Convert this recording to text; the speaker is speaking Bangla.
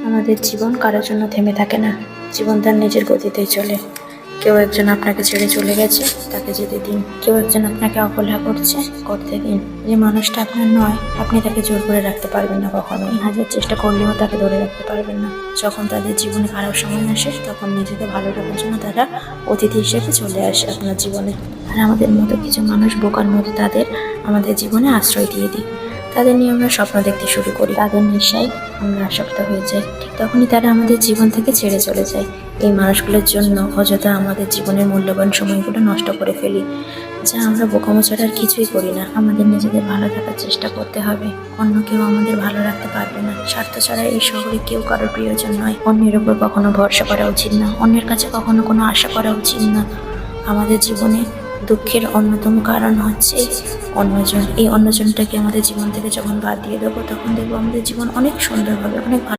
আমাদের জীবন কারোর জন্য থেমে থাকে না, জীবন তার নিজের গতিতেই চলে। কেউ একজন আপনাকে ছেড়ে চলে গেছে, তাকে যেতে দিন। কেউ একজন আপনাকে অবহেলা করছে, করতে দিন। যে মানুষটা আপনার নয়, আপনি তাকে জোর করে রাখতে পারবেন না কখনোই। হাজার চেষ্টা করলেও তাকে ধরে রাখতে পারবেন না। যখন তাদের জীবনে খারাপ সময় আসে, তখন নিজেকে ভালো রাখার জন্য তারা অতিথি হিসেবে চলে আসে আপনার জীবনে। আর আমাদের মতো কিছু মানুষ বোকার মতো তাদের আমাদের জীবনে আশ্রয় দিয়ে দিই। তাদের নিয়ে আমরা স্বপ্ন দেখতে শুরু করি, তাদের নেশায় আমরা আসক্ত হয়ে যাই। ঠিক তখনই তারা আমাদের জীবন থেকে ছেড়ে চলে যায়। এই মানুষগুলোর জন্য অযথা আমাদের জীবনের মূল্যবান সময়গুলো নষ্ট করে ফেলি, যা আমরা বোকামো ছাড়া আর কিছুই করি না। আমাদের নিজেদের ভালো থাকার চেষ্টা করতে হবে, অন্য কেউ আমাদের ভালো রাখতে পারবে না। স্বার্থ ছাড়া এই শহরে কেউ কারোর প্রিয়জন নয়। অন্যের উপর কখনো ভরসা করা উচিত না, অন্যের কাছে কখনো কোনো আশা করা উচিত না। আমাদের জীবনে দুঃখের অন্যতম কারণ হচ্ছে অন্যজন। এই অন্যজনটাকে আমাদের জীবন থেকে যখন বাদ দিয়ে দেবো, তখন দেখবো আমাদের জীবন অনেক সুন্দরভাবে, অনেক ভালো